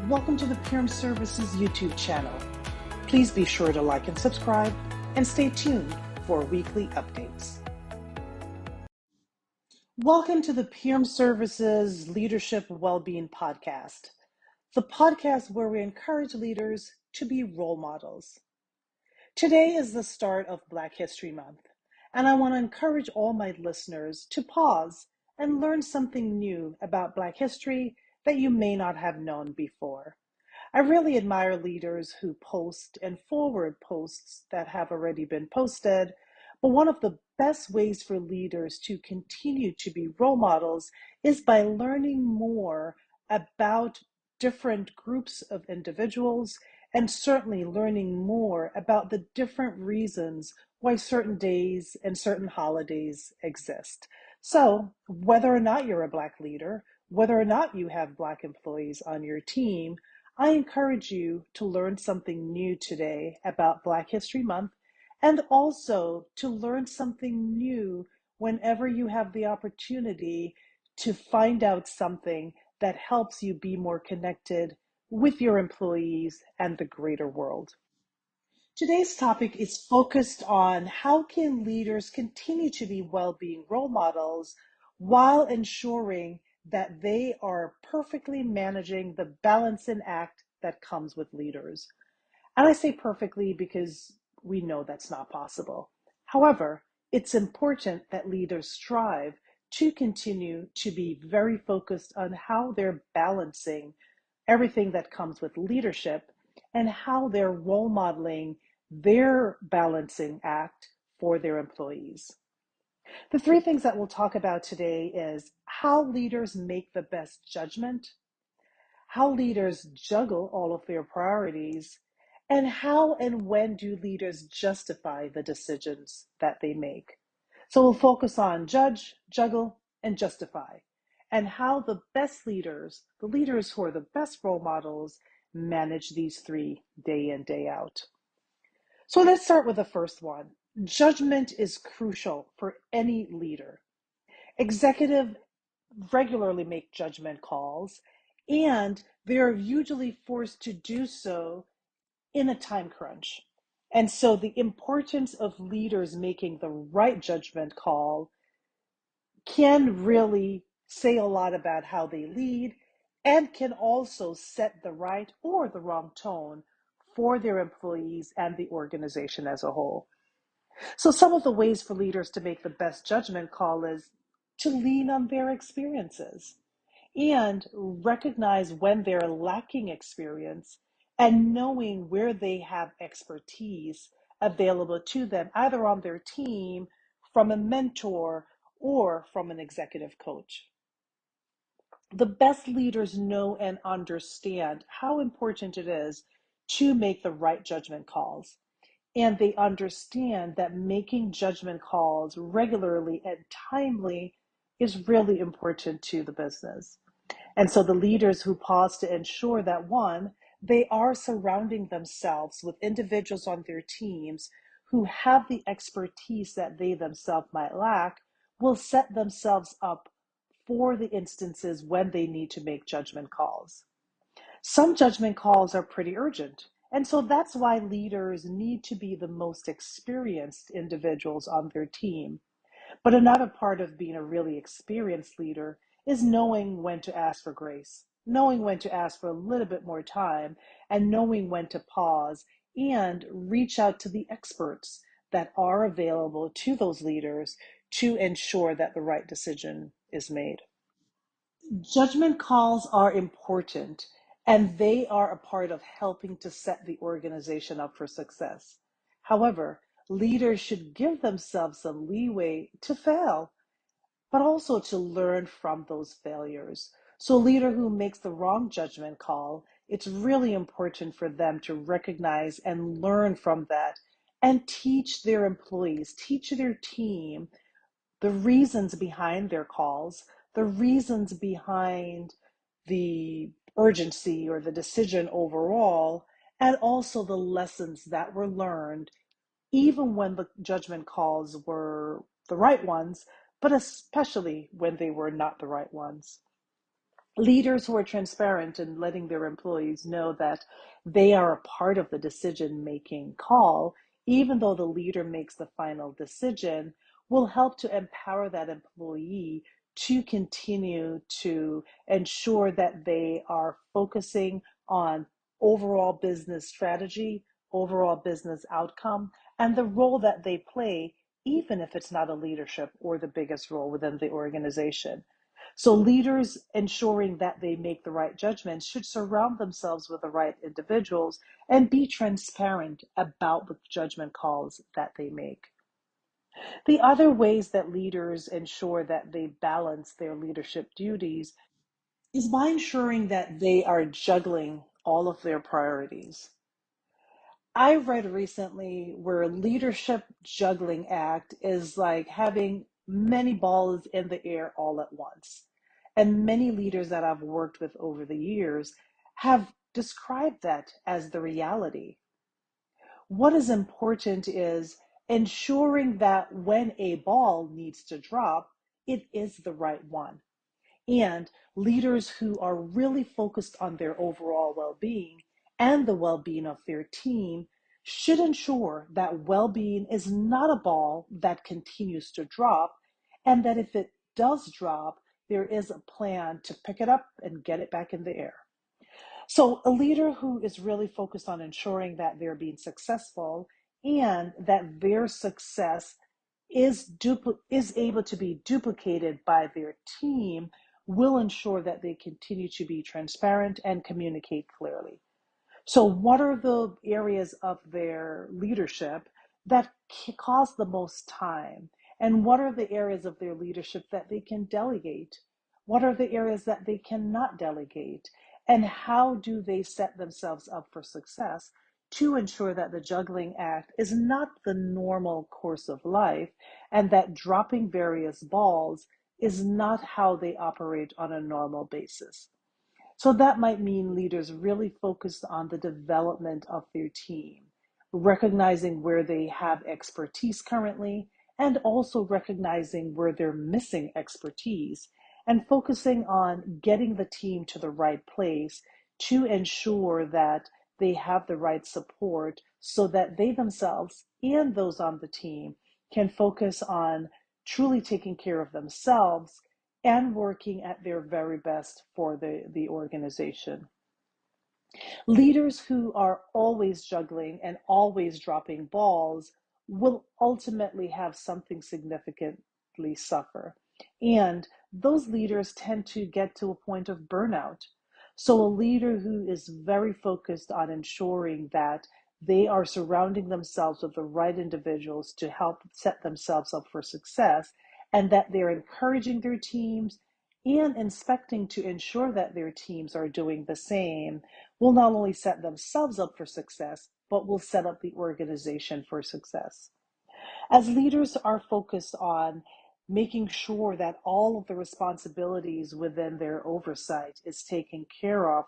Welcome to the PEARRM Services YouTube channel. Please be sure to like and subscribe and stay tuned for weekly updates. Welcome to the PEARRM Services Leadership Wellbeing podcast, the podcast where we encourage leaders to be role models. Today is the start of Black History Month, and I want to encourage all my listeners to pause and learn something new about Black history that you may not have known before. I really admire leaders who post and forward posts that have already been posted, but one of the best ways for leaders to continue to be role models is by learning more about different groups of individuals and certainly learning more about the different reasons why certain days and certain holidays exist. So, whether or not you're a Black leader, whether or not you have Black employees on your team, I encourage you to learn something new today about Black History Month and also to learn something new whenever you have the opportunity to find out something that helps you be more connected with your employees and the greater world. Today's topic is focused on how can leaders continue to be well-being role models while ensuring that they are perfectly managing the balancing act that comes with leaders. And I say perfectly because we know that's not possible. However, it's important that leaders strive to continue to be very focused on how they're balancing everything that comes with leadership and how they're role modeling their balancing act for their employees. The three things that we'll talk about today is how leaders make the best judgment, how leaders juggle all of their priorities, and how and when do leaders justify the decisions that they make. So we'll focus on judge, juggle, and justify, and how the best leaders, the leaders who are the best role models, manage these three day in, day out. So let's start with the first one. Judgment is crucial for any leader. Executives regularly make judgment calls, and they are usually forced to do so in a time crunch. And so the importance of leaders making the right judgment call can really say a lot about how they lead and can also set the right or the wrong tone for their employees and the organization as a whole. So some of the ways for leaders to make the best judgment call is to lean on their experiences and recognize when they're lacking experience and knowing where they have expertise available to them, either on their team, from a mentor, or from an executive coach. The best leaders know and understand how important it is to make the right judgment calls. And they understand that making judgment calls regularly and timely is really important to the business. And so the leaders who pause to ensure that, one, they are surrounding themselves with individuals on their teams who have the expertise that they themselves might lack, will set themselves up for the instances when they need to make judgment calls. Some judgment calls are pretty urgent. And so that's why leaders need to be the most experienced individuals on their team. But another part of being a really experienced leader is knowing when to ask for grace, knowing when to ask for a little bit more time, and knowing when to pause and reach out to the experts that are available to those leaders to ensure that the right decision is made. Judgment calls are important, and they are a part of helping to set the organization up for success. However, leaders should give themselves some leeway to fail, but also to learn from those failures. So a leader who makes the wrong judgment call, it's really important for them to recognize and learn from that and teach their employees, teach their team the reasons behind their calls, the reasons behind the urgency or the decision overall, and also the lessons that were learned, even when the judgment calls were the right ones, but especially when they were not the right ones. Leaders who are transparent and letting their employees know that they are a part of the decision making call, even though the leader makes the final decision, will help to empower that employee to continue to ensure that they are focusing on overall business strategy, overall business outcome, and the role that they play, even if it's not a leadership or the biggest role within the organization. So leaders ensuring that they make the right judgments should surround themselves with the right individuals and be transparent about the judgment calls that they make. The other ways that leaders ensure that they balance their leadership duties is by ensuring that they are juggling all of their priorities. I read recently where leadership juggling act is like having many balls in the air all at once. And many leaders that I've worked with over the years have described that as the reality. What is important is ensuring that when a ball needs to drop, it is the right one. And leaders who are really focused on their overall well being and the well being of their team should ensure that well being is not a ball that continues to drop, and that if it does drop, there is a plan to pick it up and get it back in the air. So, a leader who is really focused on ensuring that they're being successful and that their success is able to be duplicated by their team will ensure that they continue to be transparent and communicate clearly. So, what are the areas of their leadership that cost the most time? And what are the areas of their leadership that they can delegate? What are the areas that they cannot delegate? And how do they set themselves up for success to ensure that the juggling act is not the normal course of life and that dropping various balls is not how they operate on a normal basis? So that might mean leaders really focused on the development of their team, recognizing where they have expertise currently, and also recognizing where they're missing expertise, and focusing on getting the team to the right place to ensure that they have the right support so that they themselves and those on the team can focus on truly taking care of themselves and working at their very best for the organization. Leaders who are always juggling and always dropping balls will ultimately have something significantly suffer. And those leaders tend to get to a point of burnout. So, a leader who is very focused on ensuring that they are surrounding themselves with the right individuals to help set themselves up for success, and that they're encouraging their teams and inspecting to ensure that their teams are doing the same will not only set themselves up for success, but will set up the organization for success. As leaders are focused on making sure that all of the responsibilities within their oversight is taken care of,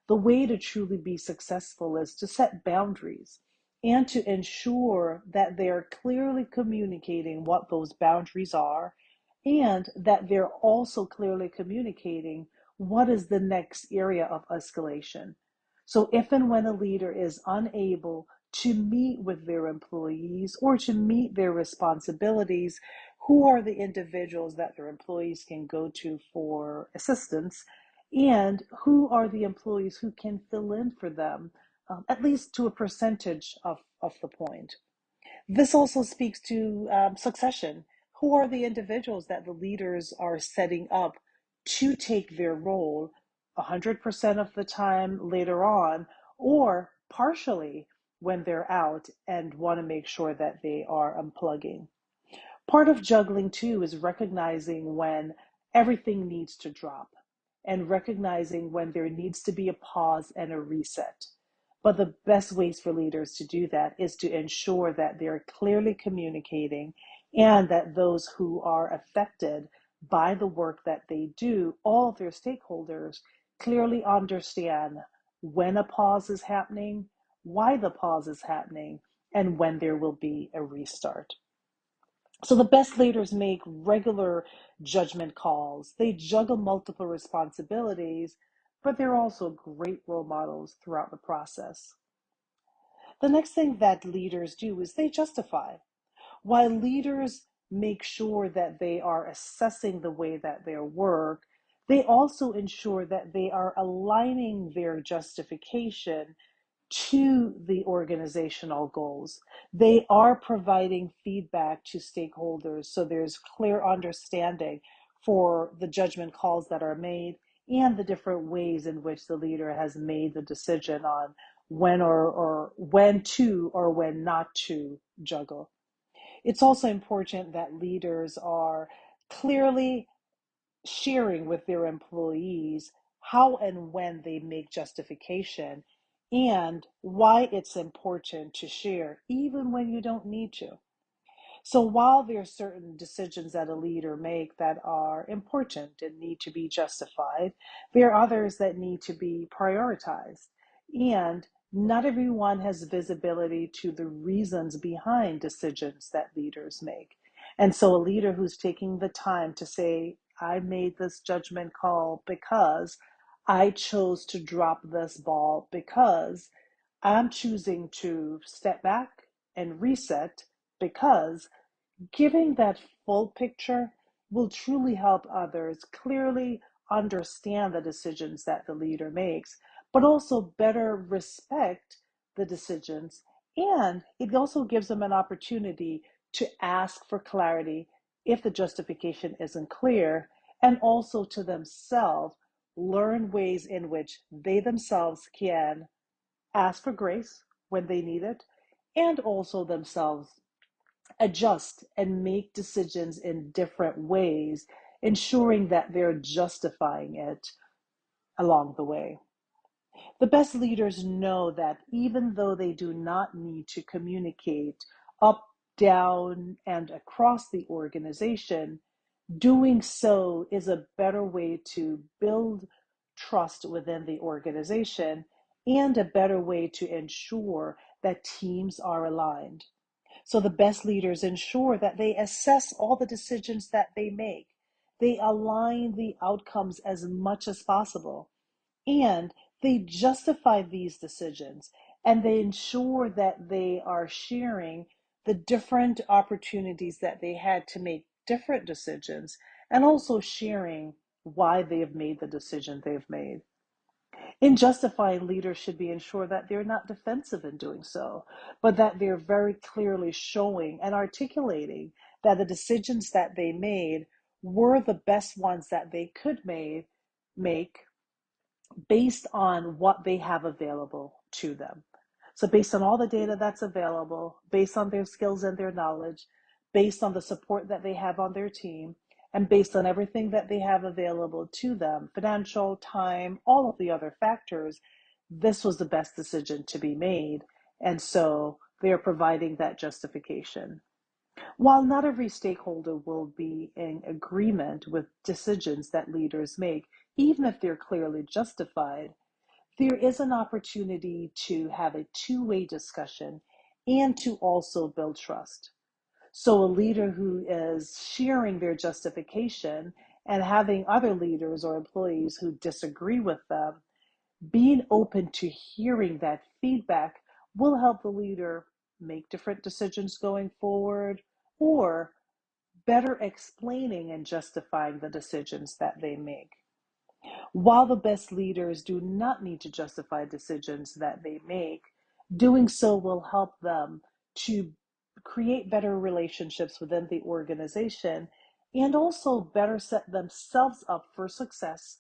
the way to truly be successful is to set boundaries and to ensure that they are clearly communicating what those boundaries are, and that they're also clearly communicating what is the next area of escalation. So if and when a leader is unable to meet with their employees or to meet their responsibilities, who are the individuals that their employees can go to for assistance, and who are the employees who can fill in for them, at least to a percentage of the point. This also speaks to succession. Who are the individuals that the leaders are setting up to take their role 100% of the time later on, or partially when they're out and want to make sure that they are unplugging? Part of juggling too is recognizing when everything needs to drop and recognizing when there needs to be a pause and a reset. But the best ways for leaders to do that is to ensure that they're clearly communicating and that those who are affected by the work that they do, all of their stakeholders, clearly understand when a pause is happening, why the pause is happening, and when there will be a restart. So the best leaders make regular judgment calls. They juggle multiple responsibilities, but they're also great role models throughout the process. The next thing that leaders do is they justify. While leaders make sure that they are assessing the way that they work, they also ensure that they are aligning their justification to the organizational goals. They are providing feedback to stakeholders so there's clear understanding for the judgment calls that are made and the different ways in which the leader has made the decision on when or when to or when not to juggle. It's also important that leaders are clearly sharing with their employees how and when they make justification and why it's important to share, even when you don't need to. So while there are certain decisions that a leader make that are important and need to be justified, there are others that need to be prioritized. And not everyone has visibility to the reasons behind decisions that leaders make. And so a leader who's taking the time to say, I made this judgment call because I chose to drop this ball because I'm choosing to step back and reset because giving that full picture will truly help others clearly understand the decisions that the leader makes, but also better respect the decisions. And it also gives them an opportunity to ask for clarity if the justification isn't clear, and also to themselves learn ways in which they themselves can ask for grace when they need it, and also themselves adjust and make decisions in different ways, ensuring that they're justifying it along the way. The best leaders know that even though they do not need to communicate up, down, and across the organization, doing so is a better way to build trust within the organization and a better way to ensure that teams are aligned. So the best leaders ensure that they assess all the decisions that they make. They align the outcomes as much as possible. And they justify these decisions and they ensure that they are sharing the different opportunities that they had to make different decisions and also sharing why they have made the decision they've made. In justifying, leaders should be ensured that they're not defensive in doing so, but that they're very clearly showing and articulating that the decisions that they made were the best ones that they could make based on what they have available to them. So, based on all the data that's available, based on their skills and their knowledge, based on the support that they have on their team, and based on everything that they have available to them, financial, time, all of the other factors, this was the best decision to be made. And so they are providing that justification. While not every stakeholder will be in agreement with decisions that leaders make, even if they're clearly justified, there is an opportunity to have a two-way discussion and to also build trust. So a leader who is sharing their justification and having other leaders or employees who disagree with them, being open to hearing that feedback will help the leader make different decisions going forward or better explaining and justifying the decisions that they make. While the best leaders do not need to justify decisions that they make, doing so will help them to create better relationships within the organization and also better set themselves up for success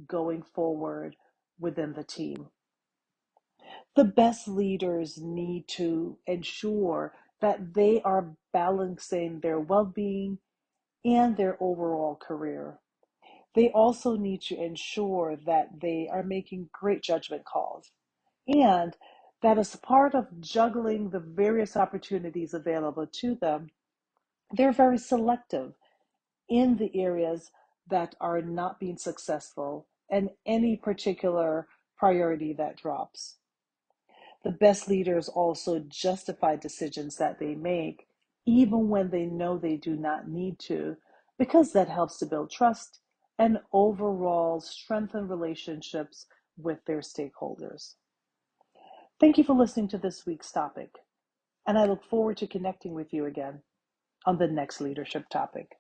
going forward within the team. The best leaders need to ensure that they are balancing their well being and their overall career. They also need to ensure that they are making great judgment calls and that as part of juggling the various opportunities available to them, they're very selective in the areas that are not being successful and any particular priority that drops. The best leaders also justify decisions that they make, even when they know they do not need to, because that helps to build trust and overall strengthen relationships with their stakeholders. Thank you for listening to this week's topic, and I look forward to connecting with you again on the next leadership topic.